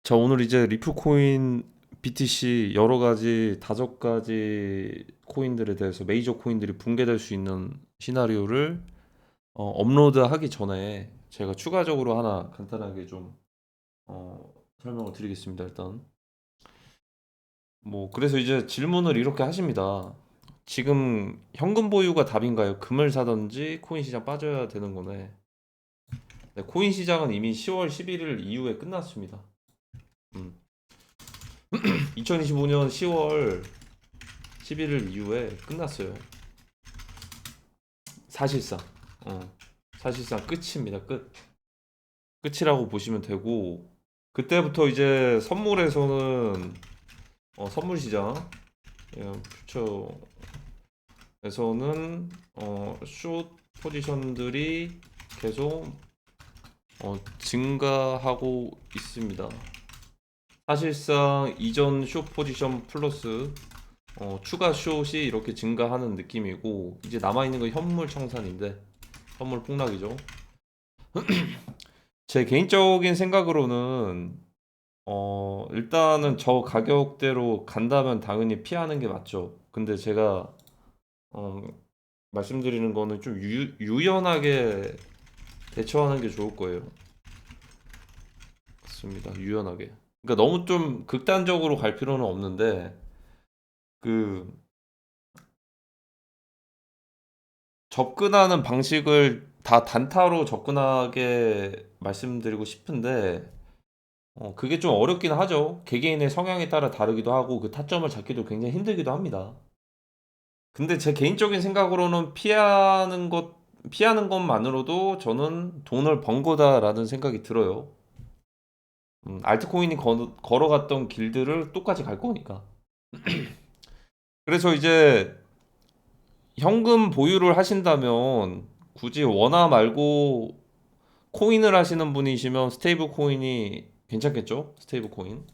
자, 오늘 이제 리플코인, BTC 여러 가지 5가지 코인들에 대해서 메이저 코인들이 붕괴될 수 있는 시나리오를 업로드하기 전에 제가 추가적으로 하나 간단하게 좀 설명을 드리겠습니다. 일단 그래서 이제 질문을 이렇게 하십니다. 지금 현금 보유가 답인가요? 금을 사든지 코인 시장 빠져야 되는 거네. 네, 코인 시장은 이미 10월 11일 이후에 끝났습니다. 음. 2025년 10월 11일 이후에 끝났어요. 사실상. 어, 사실상 끝입니다. 끝. 끝이라고 보시면 되고, 그때부터 이제 선물에서는, 선물 시장, 퓨처에서는, 숏 포지션들이 계속, 증가하고 있습니다. 사실상 이전 숏 포지션 플러스 추가 숏이 이렇게 증가하는 느낌이고 이제 남아있는 건 현물 청산인데 현물 폭락이죠. 제 개인적인 생각으로는 일단은 저 가격대로 간다면 당연히 피하는 게 맞죠. 근데 제가 어, 말씀드리는 거는 좀 유연하게 대처하는 게 좋을 거예요. 맞습니다. 유연하게. 그러니까 너무 좀 극단적으로 갈 필요는 없는데 그 접근하는 방식을 다 단타로 접근하게 말씀드리고 싶은데 그게 좀 어렵긴 하죠. 개개인의 성향에 따라 다르기도 하고 그 타점을 잡기도 굉장히 힘들기도 합니다. 근데 제 개인적인 생각으로는 피하는 것만으로도 저는 돈을 번 거다라는 생각이 들어요. 알트코인이 걸어갔던 길들을 똑같이 갈 거니까. 그래서 이제 현금 보유를 하신다면 굳이 원화 말고 코인을 하시는 분이시면 스테이블 코인이 괜찮겠죠? 스테이블 코인.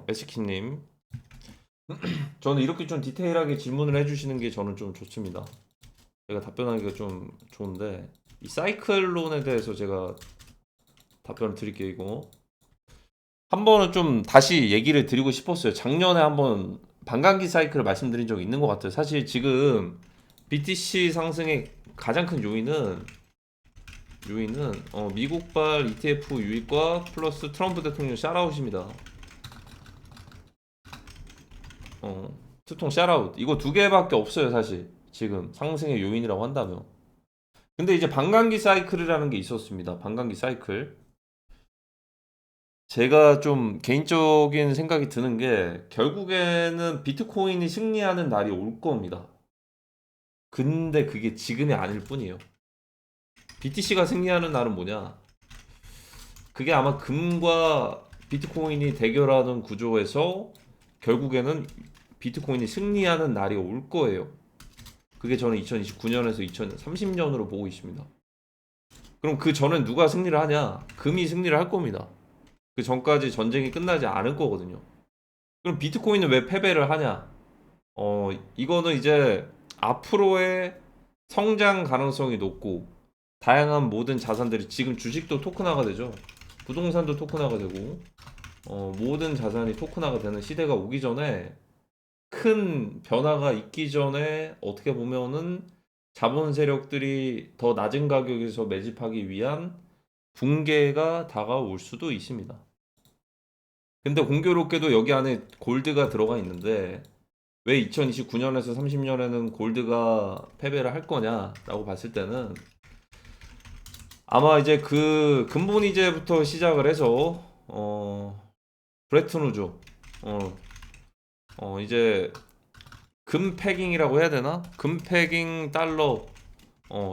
에스키님. 저는 이렇게 좀 디테일하게 질문을 해주시는 게 저는 좀 좋습니다. 제가 답변하기가 좀 좋은데, 이 사이클론에 대해서 제가 답변을 드릴게요, 이거. 한 번은 좀 다시 얘기를 드리고 싶었어요. 작년에 한번 반감기 사이클을 말씀드린 적이 있는 것 같아요. 사실 지금 BTC 상승의 가장 큰 요인은 미국발 ETF 유입과 플러스 트럼프 대통령 샤라웃입니다. 투통 샤라웃 이거 두 개밖에 없어요 사실 지금 상승의 요인이라고 한다면. 근데 이제 반감기 사이클이라는 게 있었습니다. 반감기 사이클. 제가 좀 개인적인 생각이 드는 게 결국에는 비트코인이 승리하는 날이 올 겁니다. 근데 그게 지금이 아닐 뿐이에요. BTC가 승리하는 날은 뭐냐? 그게 아마 금과 비트코인이 대결하는 구조에서 결국에는 비트코인이 승리하는 날이 올 거예요. 그게 저는 2029년에서 2030년으로 보고 있습니다. 그럼 그 전엔 누가 승리를 하냐? 금이 승리를 할 겁니다. 그 전까지 전쟁이 끝나지 않을 거거든요. 그럼 비트코인은 왜 패배를 하냐? 이거는 이제 앞으로의 성장 가능성이 높고 다양한 모든 자산들이 지금 주식도 토큰화가 되죠. 부동산도 토큰화가 되고 모든 자산이 토큰화가 되는 시대가 오기 전에 큰 변화가 있기 전에 어떻게 보면은 자본 세력들이 더 낮은 가격에서 매집하기 위한 붕괴가 다가올 수도 있습니다. 근데 공교롭게도 여기 안에 골드가 들어가 있는데 왜 2029년에서 30년에는 골드가 패배를 할 거냐라고 봤을 때는 아마 이제 그 근본 이제부터 시작을 해서 브레튼 우즈 어, 이제 금 패깅이라고 해야 되나? 금 패깅 달러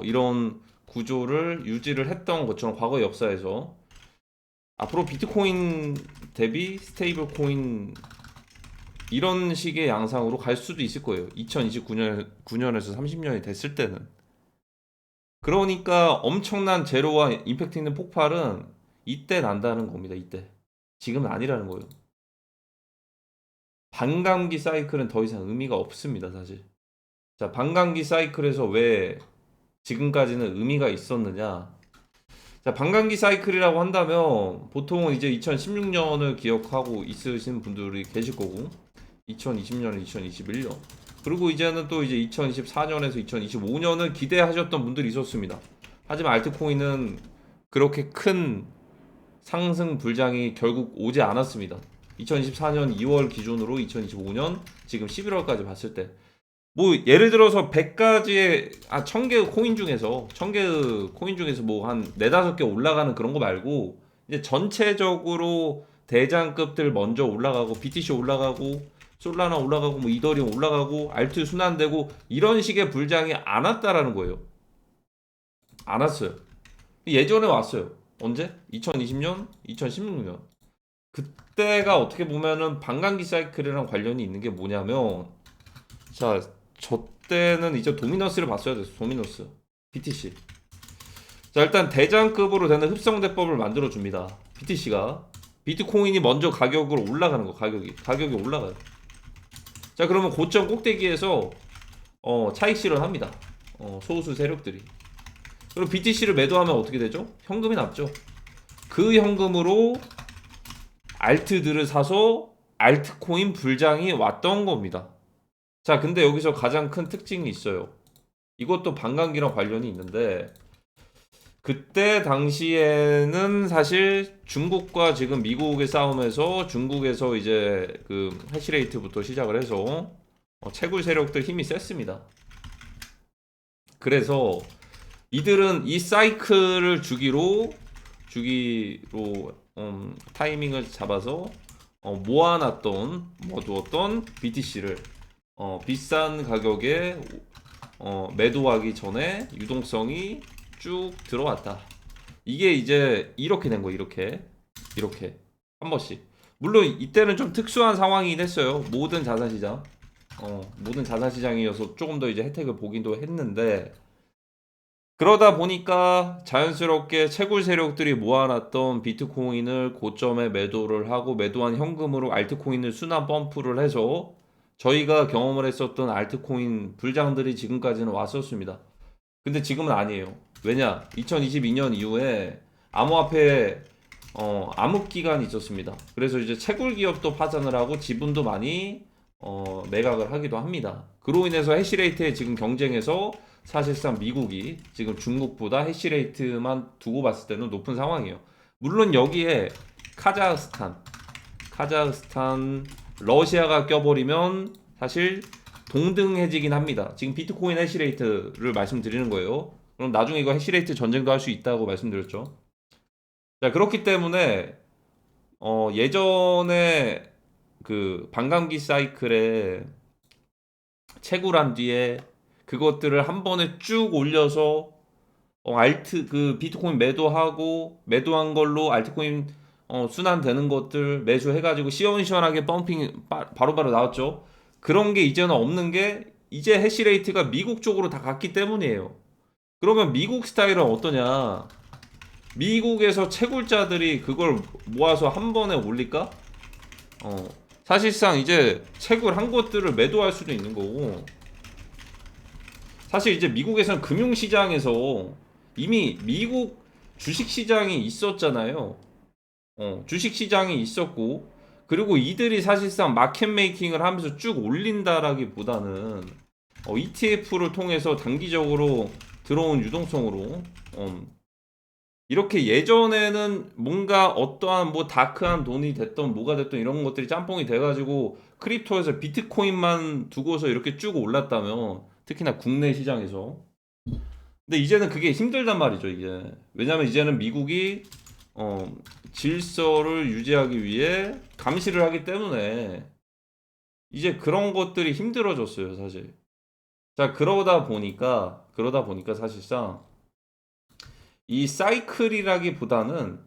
이런 구조를 유지를 했던 것처럼 과거 역사에서 앞으로 비트코인 대비 스테이블 코인 이런 식의 양상으로 갈 수도 있을 거예요. 2029년에서 30년이 됐을 때는. 그러니까 엄청난 제로와 임팩트 있는 폭발은 이때 난다는 겁니다. 이때. 지금은 아니라는 거예요. 반감기 사이클은 더 이상 의미가 없습니다, 사실. 자, 반감기 사이클에서 왜 지금까지는 의미가 있었느냐? 자, 반감기 사이클이라고 한다면 보통은 이제 2016년을 기억하고 있으신 분들이 계실 거고 2020년, 2021년 그리고 이제는 또 이제 2024년에서 2025년을 기대하셨던 분들이 있었습니다. 하지만 알트코인은 그렇게 큰 상승 불장이 결국 오지 않았습니다. 2024년 2월 기준으로 2025년 지금 11월까지 봤을 때 뭐 예를 들어서 100가지의 1000개의 코인 중에서 1000개의 코인 중에서 뭐 한 4, 5개 올라가는 그런 거 말고 이제 전체적으로 대장급들 먼저 올라가고 BTC 올라가고 솔라나 올라가고 뭐 이더리움 올라가고 알트 순환되고 이런 식의 불장이 안 왔다라는 거예요. 안 왔어요. 예전에 왔어요. 언제? 2020년, 2016년. 그때가 어떻게 보면은 반감기 사이클이랑 관련이 있는 게 뭐냐면 자, 저 때는 이제 도미너스를 봤어야 됐어. 도미너스. BTC. 자, 일단 대장급으로 되는 흡성대법을 만들어 줍니다. BTC가. 비트코인이 먼저 가격으로 올라가는 거. 가격이 올라가요. 자, 그러면 고점 꼭대기에서 차익 실현합니다. 소수 세력들이. 그리고 BTC를 매도하면 어떻게 되죠? 현금이 남죠. 그 현금으로 알트들을 사서 알트코인 불장이 왔던 겁니다. 자, 근데 여기서 가장 큰 특징이 있어요. 이것도 반감기랑 관련이 있는데 그때 당시에는 사실 중국과 지금 미국의 싸움에서 중국에서 이제 그 해시레이트부터 시작을 해서 채굴 세력들 힘이 셌습니다. 그래서 이들은 이 사이클을 주기로 타이밍을 잡아서 모아두었던 BTC를 비싼 가격에 매도하기 전에 유동성이 쭉 들어왔다. 이게 이제 이렇게 된 거예요. 이렇게 한 번씩. 물론 이때는 좀 특수한 상황이긴 했어요. 모든 자산시장이어서 조금 더 이제 혜택을 보기도 했는데 그러다 보니까 자연스럽게 채굴 세력들이 모아놨던 비트코인을 고점에 매도를 하고 매도한 현금으로 알트코인을 순환 펌프를 해서 저희가 경험을 했었던 알트코인 불장들이 지금까지는 왔었습니다. 근데 지금은 아니에요. 왜냐? 2022년 이후에 암호화폐 암흑 기간이 있었습니다. 그래서 이제 채굴 기업도 파산을 하고 지분도 많이 매각을 하기도 합니다. 그로 인해서 해시레이트에 지금 경쟁해서 사실상 미국이 지금 중국보다 해시레이트만 두고 봤을 때는 높은 상황이에요. 물론 여기에 카자흐스탄, 러시아가 껴버리면 사실 동등해지긴 합니다. 지금 비트코인 해시레이트를 말씀드리는 거예요. 그럼 나중에 이거 해시레이트 전쟁도 할 수 있다고 말씀드렸죠. 자, 그렇기 때문에 예전에 그 반감기 사이클에 채굴한 뒤에 그것들을 한 번에 쭉 올려서 비트코인 매도한 걸로 알트코인 순환되는 것들 매수해가지고 시원시원하게 펌핑 바로바로 나왔죠. 그런 게 이제는 없는 게 이제 해시레이트가 미국 쪽으로 다 갔기 때문이에요. 그러면 미국 스타일은 어떠냐? 미국에서 채굴자들이 그걸 모아서 한 번에 올릴까? 사실상 이제 채굴한 것들을 매도할 수도 있는 거고 사실 이제 미국에서는 금융시장에서 이미 미국 주식시장이 있었잖아요. 주식시장이 있었고 그리고 이들이 사실상 마켓 메이킹을 하면서 쭉 올린다라기보다는 ETF를 통해서 단기적으로 들어온 유동성으로 이렇게 예전에는 뭔가 어떠한 뭐 다크한 돈이 됐던 뭐가 됐던 이런 것들이 짬뽕이 돼가지고 크립토에서 비트코인만 두고서 이렇게 쭉 올랐다면 특히나 국내 시장에서 근데 이제는 그게 힘들단 말이죠 이제 왜냐면 이제는 미국이 질서를 유지하기 위해 감시를 하기 때문에 이제 그런 것들이 힘들어졌어요 사실. 자, 그러다 보니까 사실상 이 사이클이라기보다는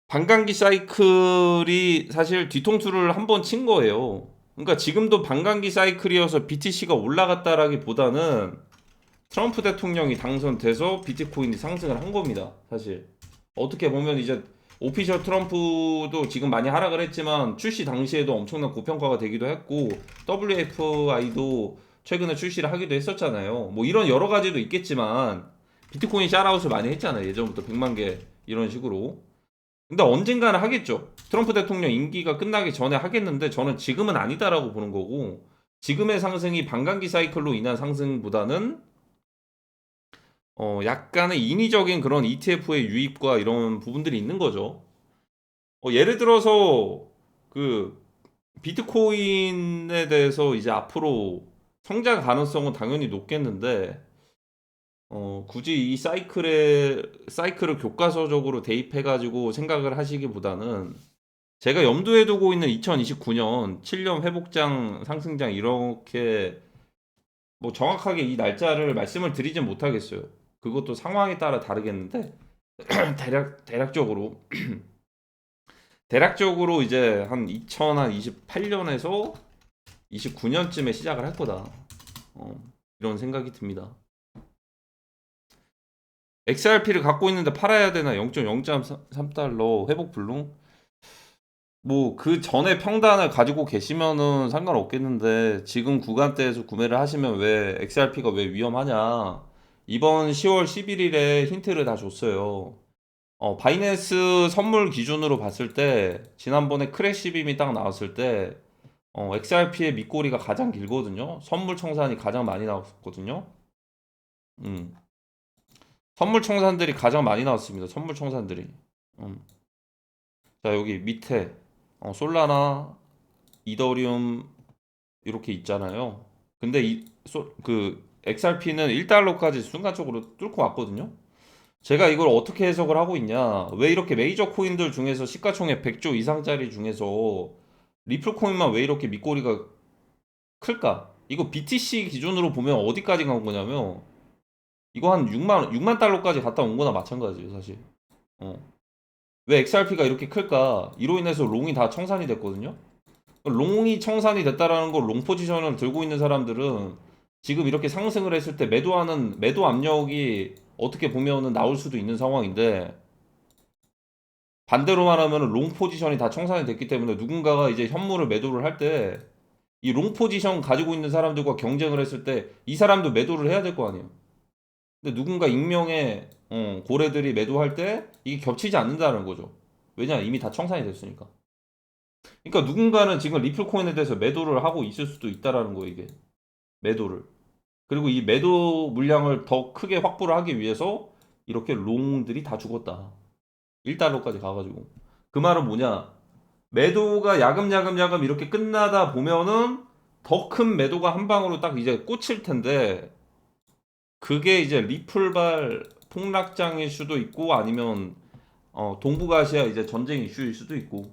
반감기 사이클이 사실 뒤통수를 한번 친 거예요. 그러니까 지금도 반감기 사이클이어서 BTC가 올라갔다라기보다는 트럼프 대통령이 당선돼서 비트코인이 상승을 한 겁니다. 사실 어떻게 보면 이제 오피셜 트럼프도 지금 많이 하락을 했지만 출시 당시에도 엄청난 고평가가 되기도 했고 WFI도 최근에 출시를 하기도 했었잖아요. 뭐 이런 여러 가지도 있겠지만 비트코인 샤라웃을 많이 했잖아요. 예전부터 100만 개 이런 식으로. 근데 언젠가는 하겠죠. 트럼프 대통령 임기가 끝나기 전에 하겠는데 저는 지금은 아니다라고 보는 거고, 지금의 상승이 반감기 사이클로 인한 상승보다는 약간의 인위적인 그런 ETF의 유입과 이런 부분들이 있는 거죠. 예를 들어서 그 비트코인에 대해서 이제 앞으로 성장 가능성은 당연히 높겠는데, 굳이 이 사이클을 교과서적으로 대입해가지고 생각을 하시기보다는 제가 염두에 두고 있는 2029년 7년 회복장 상승장 이렇게 뭐 정확하게 이 날짜를 말씀을 드리진 못하겠어요. 그것도 상황에 따라 다르겠는데 대략적으로 이제 한 2028년에서 29년쯤에 시작을 할 거다. 이런 생각이 듭니다. XRP를 갖고 있는데 팔아야 되나? 0.03달러 회복 불능? 뭐 그 전에 평단을 가지고 계시면은 상관없겠는데 지금 구간대에서 구매를 하시면 왜 XRP가 왜 위험하냐? 이번 10월 11일에 힌트를 다 줬어요. 바이낸스 선물 기준으로 봤을 때 지난번에 크래시빔이 딱 나왔을 때 XRP의 밑꼬리가 가장 길거든요. 선물 청산이 가장 많이 나왔거든요. 음. 선물 청산들이 가장 많이 나왔습니다. 선물 청산들이. 음. 자, 여기 밑에 솔라나, 이더리움 이렇게 있잖아요. 근데 그 XRP는 1달러까지 순간적으로 뚫고 왔거든요. 제가 이걸 어떻게 해석을 하고 있냐? 왜 이렇게 메이저 코인들 중에서 시가총액 100조 이상짜리 중에서 리플 코인만 왜 이렇게 밑꼬리가 클까? 이거 BTC 기준으로 보면 어디까지 간 거냐면 이거 한 6만 달러까지 갔다 온 거나 마찬가지예요, 사실. 어. 왜 XRP가 이렇게 클까? 이로 인해서 롱이 다 청산이 됐거든요. 롱이 청산이 됐다라는 걸 롱 포지션을 들고 있는 사람들은 지금 이렇게 상승을 했을 때 매도하는 매도 압력이 어떻게 보면은 나올 수도 있는 상황인데, 반대로 말하면 롱 포지션이 다 청산이 됐기 때문에 누군가가 이제 현물을 매도를 할 때 이 롱 포지션 가지고 있는 사람들과 경쟁을 했을 때 이 사람도 매도를 해야 될 거 아니에요. 근데 누군가 익명의 고래들이 매도할 때 이게 겹치지 않는다는 거죠. 왜냐? 이미 다 청산이 됐으니까. 그러니까 누군가는 지금 리플 코인에 대해서 매도를 하고 있을 수도 있다라는 거예요, 이게. 매도를. 그리고 이 매도 물량을 더 크게 확보를 하기 위해서 이렇게 롱들이 다 죽었다. 1달러까지 가가지고. 그 말은 뭐냐? 매도가 야금야금 이렇게 끝나다 보면은 더 큰 매도가 한 방으로 딱 이제 꽂힐 텐데, 그게 이제 리플발 폭락장일 수도 있고 아니면 동북아시아 이제 전쟁 이슈일 수도 있고,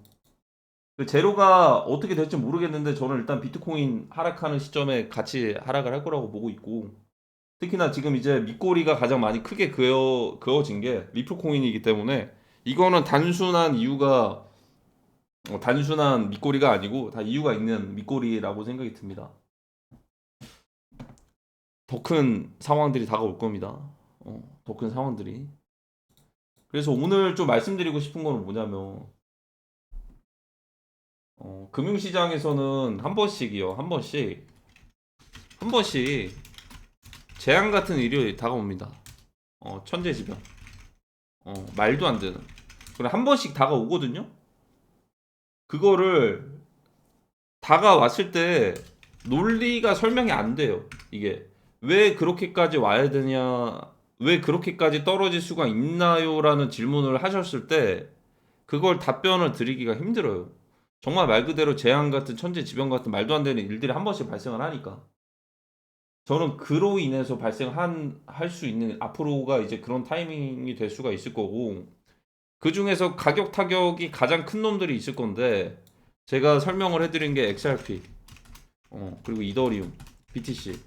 그 제로가 어떻게 될지 모르겠는데 저는 일단 비트코인 하락하는 시점에 같이 하락을 할 거라고 보고 있고, 특히나 지금 이제 밑꼬리가 가장 많이 크게 그어진 게 리플 코인이기 때문에 이거는 단순한 이유가 단순한 밑꼬리가 아니고 다 이유가 있는 밑꼬리라고 생각이 듭니다. 더 큰 상황들이 다가올 겁니다. 더 큰 상황들이. 그래서 오늘 좀 말씀드리고 싶은 거는 뭐냐면, 금융시장에서는 한 번씩이요, 한 번씩 재앙 같은 일이 다가옵니다. 천재지변, 말도 안 되는. 그래 한 번씩 다가오거든요. 그거를 다가왔을 때 논리가 설명이 안 돼요. 이게 왜 그렇게까지 와야 되냐, 왜 그렇게까지 떨어질 수가 있나요라는 질문을 하셨을 때 그걸 답변을 드리기가 힘들어요. 정말 말 그대로 재앙 같은 천재지변 같은 말도 안 되는 일들이 한 번씩 발생을 하니까. 저는 그로 인해서 할 수 있는 앞으로가 이제 그런 타이밍이 될 수가 있을 거고, 그 중에서 가격 타격이 가장 큰 놈들이 있을 건데 제가 설명을 해드린 게 XRP, 그리고 이더리움, BTC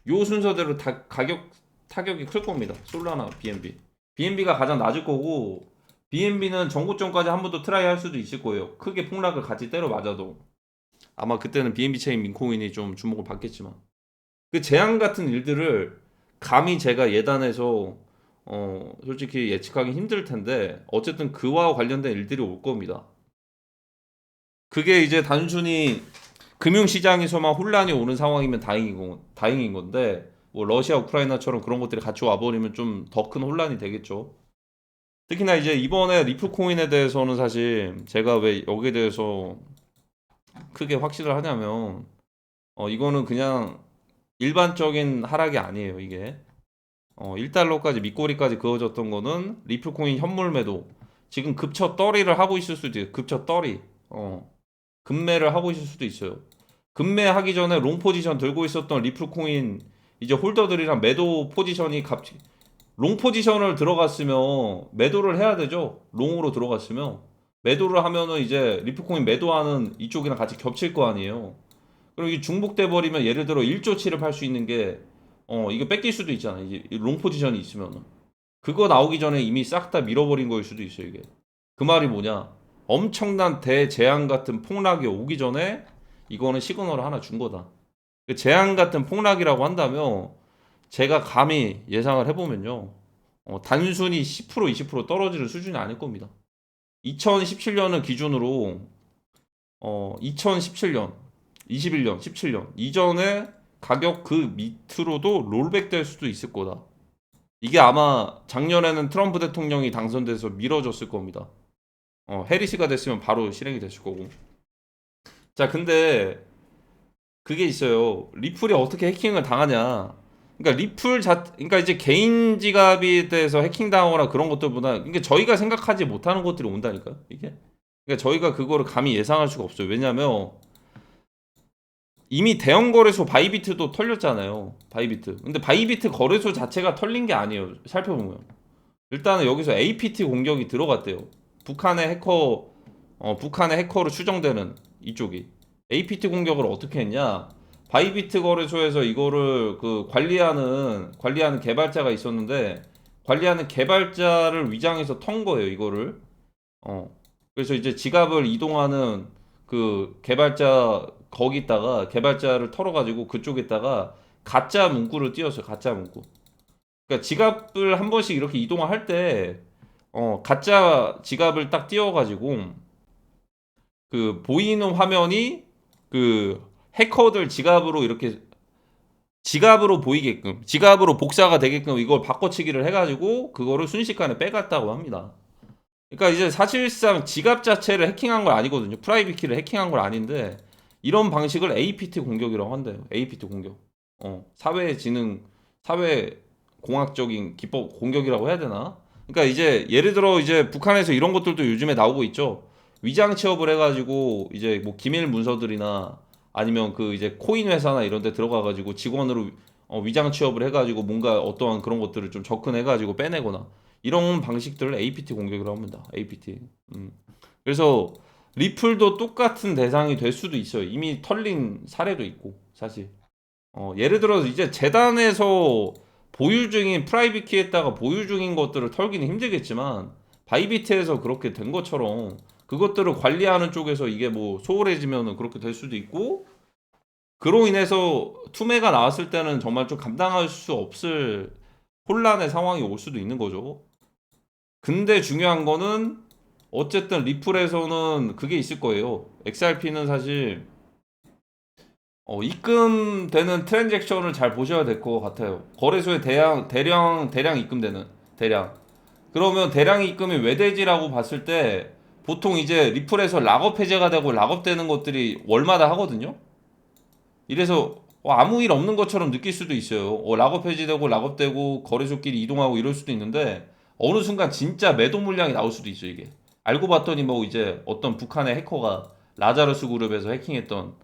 요 순서대로 다 가격 타격이 클 겁니다. 솔라나 BNB. BNB가 가장 낮을 거고, BNB는 전고점까지 한 번 더 트라이 할 수도 있을 거예요. 크게 폭락을 같이 때려 맞아도. 아마 그때는 BNB 체인 민코인이 좀 주목을 받겠지만, 그 재앙 같은 일들을 감히 제가 예단해서 솔직히 예측하기 힘들 텐데 어쨌든 그와 관련된 일들이 올 겁니다. 그게 이제 단순히 금융시장에서만 혼란이 오는 상황이면 다행인 건데 뭐 러시아 우크라이나처럼 그런 것들이 같이 와버리면 좀 더 큰 혼란이 되겠죠. 특히나 이제 이번에 리플 코인에 대해서는 사실 제가 왜 여기에 대해서 크게 확신을 하냐면 이거는 그냥 일반적인 하락이 아니에요. 이게 1달러까지 밑꼬리까지 그어졌던 거는 리플 코인 현물 매도 지금 급처 떨이를 하고 있을 수도 있어요. 급처 떨이 급매를 하고 있을 수도 있어요. 급매하기 전에 롱 포지션 들고 있었던 리플 코인 이제 홀더들이랑 매도 포지션이 갑자기 롱 포지션을 들어갔으면 매도를 해야 되죠. 롱으로 들어갔으면 매도를 하면은 이제 리플코인 매도하는 이쪽이랑 같이 겹칠 거 아니에요. 그리고 이게 중복돼 버리면 예를 들어 1조치를 팔 수 있는 게 이거 뺏길 수도 있잖아. 이제 롱 포지션이 있으면은 그거 나오기 전에 이미 싹 다 밀어버린 거일 수도 있어요. 이게 그 말이 뭐냐? 엄청난 대재앙 같은 폭락이 오기 전에 이거는 시그널을 하나 준 거다. 그 재앙 같은 폭락이라고 한다면 제가 감히 예상을 해보면요. 단순히 10% 20% 떨어지는 수준이 아닐 겁니다. 2017년을 기준으로 2017년, 21년, 17년 이전에 가격 그 밑으로도 롤백 될 수도 있을 거다. 이게 아마 작년에는 트럼프 대통령이 당선돼서 미뤄졌을 겁니다. 해리스가 됐으면 바로 실행이 됐을 거고. 자, 근데 그게 있어요. 리플이 어떻게 해킹을 당하냐? 그러니까 그러니까 이제 개인 지갑에 대해서 해킹 당하거나 그런 것들보다 이게 저희가 생각하지 못하는 것들이 온다니까요. 이게. 그러니까 저희가 그거를 감히 예상할 수가 없어요. 왜냐면 이미 대형 거래소 바이비트도 털렸잖아요. 바이비트. 근데 바이비트 거래소 자체가 털린 게 아니에요. 살펴보면. 일단은 여기서 APT 공격이 들어갔대요. 북한의 해커로 추정되는 이쪽이. APT 공격을 어떻게 했냐? 바이비트 거래소에서 이거를 그 관리하는 개발자가 있었는데 관리하는 개발자를 위장해서 턴 거예요, 이거를. 그래서 이제 지갑을 이동하는 그 개발자 거기다가 개발자를 털어가지고 그쪽에다가 가짜 문구를 띄웠어요, 가짜 문구. 그러니까 지갑을 한 번씩 이렇게 이동을 할 때 가짜 지갑을 딱 띄워가지고 그 보이는 화면이 그 해커들 지갑으로 보이게끔 지갑으로 복사가 되게끔 이걸 바꿔치기를 해가지고 그거를 순식간에 빼갔다고 합니다. 그러니까 이제 사실상 지갑 자체를 해킹한 건 아니거든요. 프라이빗 키를 해킹한 건 아닌데 이런 방식을 APT 공격이라고 한대요. APT 공격. 사회 공학적인 기법 공격이라고 해야 되나? 그러니까 이제 예를 들어 이제 북한에서 이런 것들도 요즘에 나오고 있죠. 위장 취업을 해가지고 이제 뭐 기밀 문서들이나 아니면 그 이제 코인 회사나 이런 데 들어가가지고 직원으로 위장 취업을 해가지고 뭔가 어떠한 그런 것들을 좀 접근해가지고 빼내거나 이런 방식들을 APT 공격이라고 합니다. APT. 그래서 리플도 똑같은 대상이 될 수도 있어요. 이미 털린 사례도 있고 사실. 예를 들어서 이제 재단에서 보유 중인 프라이빗 키에다가 보유 중인 것들을 털기는 힘들겠지만 바이비트에서 그렇게 된 것처럼 그것들을 관리하는 쪽에서 이게 뭐 소홀해지면은 그렇게 될 수도 있고 그로 인해서 투매가 나왔을 때는 정말 좀 감당할 수 없을 혼란의 상황이 올 수도 있는 거죠. 근데 중요한 거는 어쨌든 리플에서는 그게 있을 거예요. XRP는 사실 입금되는 트랜잭션을 잘 보셔야 될 것 같아요. 거래소에 대량 입금되는 대량. 그러면 대량 입금이 외대지라고 봤을 때 보통 이제 리플에서 락업 해제가 되고 락업되는 것들이 월마다 하거든요. 이래서 아무 일 없는 것처럼 느낄 수도 있어요. 락업 해제되고 락업되고 거래소끼리 이동하고 이럴 수도 있는데 어느 순간 진짜 매도 물량이 나올 수도 있어요, 이게. 알고 봤더니 뭐 이제 어떤 북한의 해커가 라자르스 그룹에서 해킹했던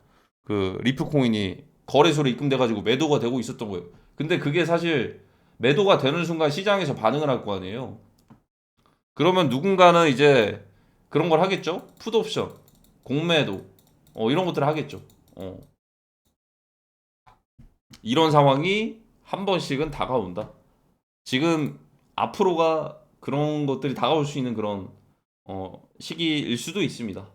그 리프 코인이 거래소로 입금돼 가지고 매도가 되고 있었던 거예요. 근데 그게 사실 매도가 되는 순간 시장에서 반응을 할 거 아니에요. 그러면 누군가는 이제 그런 걸 하겠죠? 풋옵션, 공매도, 이런 것들을 하겠죠. 어, 이런 상황이 한 번씩은 다가온다. 지금 앞으로가 그런 것들이 다가올 수 있는 그런 시기일 수도 있습니다.